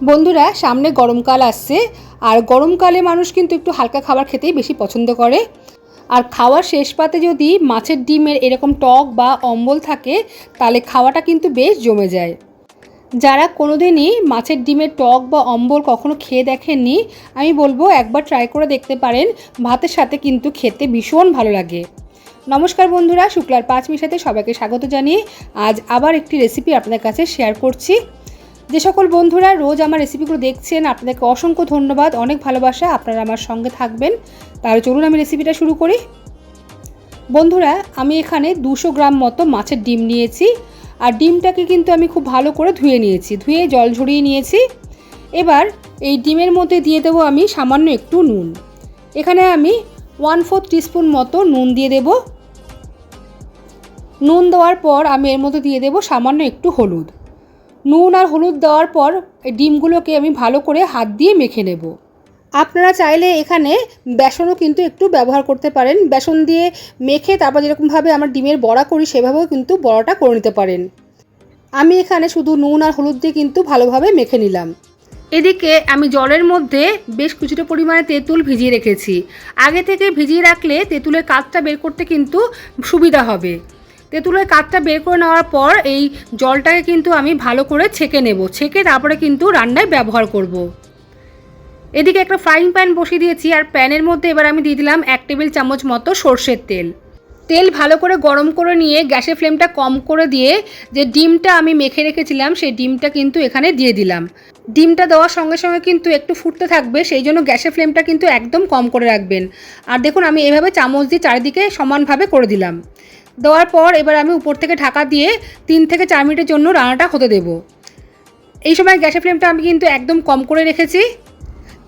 বন্ধুরা, সামনে গরমকাল আসছে। আর গরমকালে মানুষ কিন্তু একটু হালকা খাবার খেতেই বেশি পছন্দ করে। আর খাওয়ার শেষ পাতে যদি মাছের ডিমের এরকম টক বা অম্বল থাকে, তাহলে খাওয়াটা কিন্তু বেশ জমে যায়। যারা কোনোদিনই মাছের ডিমের টক বা অম্বল কখনো খেয়ে দেখেননি, আমি বলবো একবার ট্রাই করে দেখতে পারেন। ভাতের সাথে কিন্তু খেতে ভীষণ ভালো লাগে। নমস্কার বন্ধুরা, শুক্লার 5 মিনিটে সবাইকে স্বাগত জানিয়ে আজ আবার একটি রেসিপি আপনাদের কাছে শেয়ার করছি। যে সকল বন্ধুরা রোজ আমার রেসিপিগুলো দেখছেন, আপনাদেরকে অসংখ্য ধন্যবাদ, অনেক ভালোবাসা, আপনারা আমার সঙ্গে থাকবেন। তাহলে চলুন আমি রেসিপিটা শুরু করি। বন্ধুরা, আমি এখানে 200 গ্রাম মতো মাছের ডিম নিয়েছি। আর ডিমটাকে কিন্তু আমি খুব ভালো করে ধুয়ে নিয়েছি, ধুয়ে জল ঝরিয়ে নিয়েছি। এবার এই ডিমের মধ্যে দিয়ে দেবো আমি সামান্য একটু নুন। এখানে আমি 1/4 টিস্পুন মতো নুন দিয়ে দেব। নুন দেওয়ার পর আমি এর মধ্যে দিয়ে দেব সামান্য একটু হলুদ। নুন আর হলুদ দেওয়ার পর ডিমগুলোকে আমি ভালো করে হাত দিয়ে মেখে নেব। আপনারা চাইলে এখানে বেসনও কিন্তু একটু ব্যবহার করতে পারেন। বেসন দিয়ে মেখে তারপর যেরকমভাবে আমার ডিমের বড়া করি সেভাবেও কিন্তু বড়াটা করে নিতে পারেন। আমি এখানে শুধু নুন আর হলুদ দিয়ে কিন্তু ভালোভাবে মেখে নিলাম। এদিকে আমি জলের মধ্যে বেশ কিছুটা পরিমাণে তেঁতুল ভিজিয়ে রেখেছি। আগে থেকে ভিজিয়ে রাখলে তেঁতুলের কাঠটা বের করতে কিন্তু সুবিধা হবে। তেঁতুলের কাঠটা বের করে নেওয়ার পর এই জলটাকে কিন্তু আমি ভালো করে ছেঁকে নেব। ছেঁকে তারপরে কিন্তু রান্নায় ব্যবহার করব। এদিকে একটা ফ্রাইং প্যান বসিয়ে দিয়েছি। আর প্যানের মধ্যে এবার আমি দিয়ে দিলাম 1 টেবিল চামচ মতো সর্ষের তেল। তেল ভালো করে গরম করে নিয়ে গ্যাসের ফ্লেমটা কম করে দিয়ে যে ডিমটা আমি মেখে রেখেছিলাম সেই ডিমটা কিন্তু এখানে দিয়ে দিলাম। ডিমটা দেওয়ার সঙ্গে সঙ্গে কিন্তু একটু ফুটতে থাকবে, সেই জন্য গ্যাসের ফ্লেমটা কিন্তু একদম কম করে রাখবেন। আর দেখুন আমি এভাবে চামচ দিয়ে চারিদিকে সমানভাবে করে দিলাম। দেওয়ার পর এবার আমি উপর থেকে ঢাকা দিয়ে 3 থেকে 4 মিনিটের জন্য রান্নাটা হতে দেব। এই সময় গ্যাসের ফ্লেমটা আমি কিন্তু একদম কম করে রেখেছি।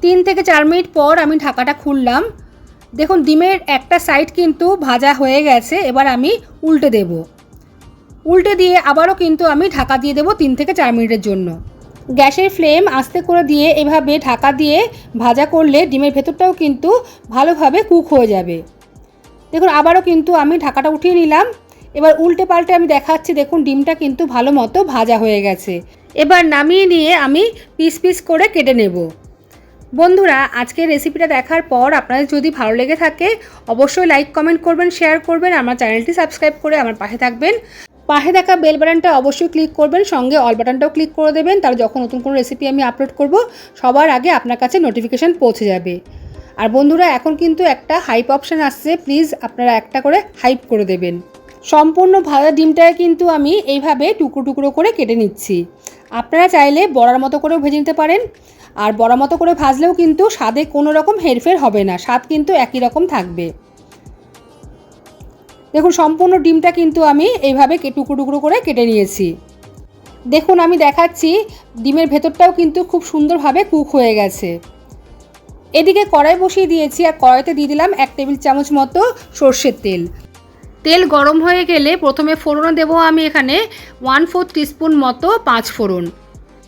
3 থেকে 4 মিনিট পর আমি ঢাকাটা খুললাম। দেখুন ডিমের একটা সাইড কিন্তু ভাজা হয়ে গেছে। এবার আমি উল্টে দেব। উল্টে দিয়ে আবারও কিন্তু আমি ঢাকা দিয়ে দেব 3 থেকে 4 মিনিটের জন্য। গ্যাসের ফ্লেম আস্তে করে দিয়ে এভাবে ঢাকা দিয়ে ভাজা করলে ডিমের ভেতরটাও কিন্তু ভালোভাবে কুক হয়ে যাবে। দেখুন আবারও কিন্তু আমি ঢাকাটা উঠিয়ে নিলাম। এবার উল্টে পাল্টে আমি দেখাচ্ছি। দেখুন ডিমটা কিন্তু ভালো মতো ভাজা হয়ে গেছে। এবার নামিয়ে নিয়ে আমি পিস পিস করে কেটে নেব। বন্ধুরা, আজকের রেসিপিটা দেখার পর আপনাদের যদি ভালো লেগে থাকে অবশ্যই লাইক কমেন্ট করবেন, শেয়ার করবেন, আমার চ্যানেলটি সাবস্ক্রাইব করে আমার পাশে থাকবেন। পাশে থাকা বেল বাটনটা অবশ্যই ক্লিক করবেন, সঙ্গে অল বাটনটাও ক্লিক করে দেবেন। তাহলে যখন নতুন কোনো রেসিপি আমি আপলোড করব সবার আগে আপনার কাছে নোটিফিকেশান পৌঁছে যাবে। আর বন্ধুরা, এখন কিন্তু একটা হাইপ অপশান আসছে, প্লিজ আপনারা একটা করে হাইপ করে দেবেন। সম্পূর্ণ ভাজা ডিমটাকে কিন্তু আমি এইভাবে টুকরো টুকরো করে কেটে নিচ্ছি। আপনারা চাইলে বড়ার মতো করেও ভেজে নিতে পারেন। আর বড়া মতো করে ভাজলেও কিন্তু স্বাদে কোনো রকম হেরফের হবে না, স্বাদ কিন্তু একই রকম থাকবে। দেখুন সম্পূর্ণ ডিমটা কিন্তু আমি এইভাবে টুকরো টুকরো করে কেটে নিয়েছি। দেখুন আমি দেখাচ্ছি ডিমের ভেতরটাও কিন্তু খুব সুন্দরভাবে কুক হয়ে গেছে। এদিকে কড়াই বসিয়ে দিয়েছি। আর কড়াইতে দিয়ে দিলাম 1 টেবিল চামচ মতো সর্ষের তেল। তেল গরম হয়ে গেলে প্রথমে ফোড়নে দেবো আমি এখানে 1/4 টিস্পুন মতো 5 ফোড়ন।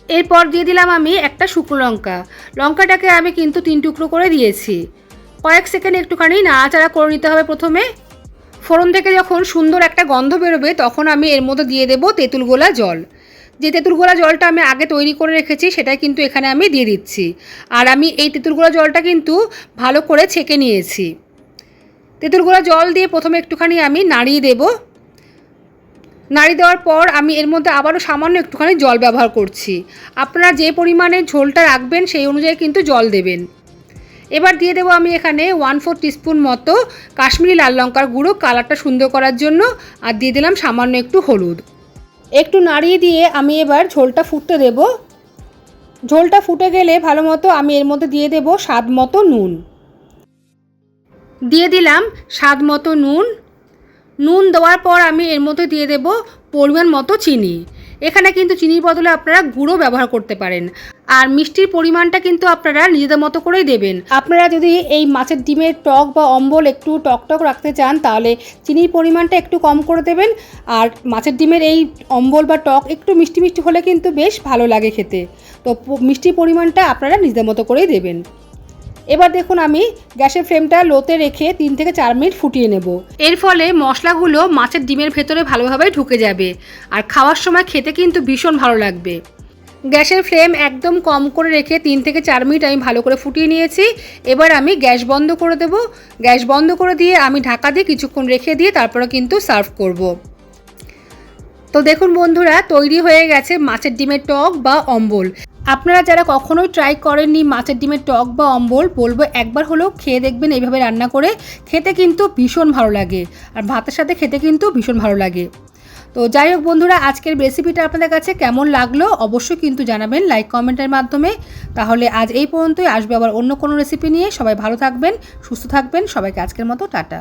এরপর দিয়ে দিলাম আমি একটা শুকনো লঙ্কা। লঙ্কাটাকে আমি কিন্তু 3 টুকরো করে দিয়েছি। কয়েক সেকেন্ড একটুখানি নাড়াচাড়া করে নিতে হবে। প্রথমে ফোড়ন থেকে যখন সুন্দর একটা গন্ধ বেরোবে তখন আমি এর মধ্যে দিয়ে দেবো তেঁতুল গোলা জল। যে তেঁতুল গোলা জলটা আমি আগে তৈরি করে রেখেছি সেটাই কিন্তু এখানে আমি দিয়ে দিচ্ছি। আর আমি এই তেঁতুল গোলা জলটা কিন্তু ভালো করে ছেঁকে নিয়েছি। তেঁতুল গোলা জল দিয়ে প্রথমে একটুখানি আমি নাড়িয়ে দেব। নাড়ি দেওয়ার পর আমি এর মধ্যে আবারও সামান্য একটুখানি জল ব্যবহার করছি। আপনারা যে পরিমাণে ঝোলটা রাখবেন সেই অনুযায়ী কিন্তু জল দেবেন। এবার দিয়ে দেবো আমি এখানে 1/4 টিস্পুন মতো কাশ্মীরি লাল লঙ্কার গুঁড়ো, কালারটা সুন্দর করার জন্য। আর দিয়ে দিলাম সামান্য একটু হলুদ। একটু নাড়িয়ে দিয়ে আমি এবার ঝোলটা ফুটতে দেব। ঝোলটা ফুটে গেলে ভালো মতো আমি এর মধ্যে দিয়ে দেব স্বাদ মতো নুন। দিয়ে দিলাম স্বাদ মতো নুন। নুন দেওয়ার পর আমি এর মধ্যে দিয়ে দেব পরিমাণ মতো চিনি। এখানে কিন্তু চিনির বদলে আপনারা গুঁড়ো ব্যবহার করতে পারেন। আর মিষ্টির পরিমাণটা কিন্তু আপনারা নিজেদের মতো করেই দেবেন। আপনারা যদি এই মাছের ডিমের টক বা অম্বল একটু টক টক রাখতে চান তাহলে চিনির পরিমাণটা একটু কম করে দেবেন। আর মাছের ডিমের এই অম্বল বা টক একটু মিষ্টি মিষ্টি হলে কিন্তু বেশ ভালো লাগে খেতে। তো মিষ্টির পরিমাণটা আপনারা নিজেদের মতো করেই দেবেন। এবার দেখুন আমি গ্যাসের ফ্লেমটা লোতে রেখে 3 থেকে 4 মিনিট ফুটিয়ে নেব। এর ফলে মশলাগুলো মাছের ডিমের ভেতরে ভালোভাবে ঢুকে যাবে আর খাওয়ার সময় খেতে কিন্তু ভীষণ ভালো লাগবে। গ্যাসের ফ্লেম একদম কম করে রেখে 3 থেকে 4 মিনিট আমি ভালো করে ফুটিয়ে নিয়েছি। এবার আমি গ্যাস বন্ধ করে দেব। গ্যাস বন্ধ করে দিয়ে আমি ঢাকা দিয়ে কিছুক্ষণ রেখে দিয়ে তারপরে কিন্তু সার্ভ করব। তো দেখুন বন্ধুরা, তৈরি হয়ে গেছে মাছের ডিমের টক বা অম্বল। আপনারা যারা কখনোই ট্রাই করেননি মাছের ডিমের টক বা অম্বল, বলবো একবার হলেও খেয়ে দেখবেন এইভাবে রান্না করে। খেতে কিন্তু ভীষণ ভালো লাগে, আর ভাতের সাথে খেতে কিন্তু ভীষণ ভালো লাগে। তো যাই হোক বন্ধুরা, আজকের রেসিপিটা আপনাদের কাছে কেমন লাগলো অবশ্যই কিন্তু জানাবেন লাইক কমেন্টের মাধ্যমে। তাহলে আজ এই পর্যন্তই, আসবে আবার অন্য কোনো রেসিপি নিয়ে। সবাই ভালো থাকবেন, সুস্থ থাকবেন। সবাইকে আজকের মতো টাটা।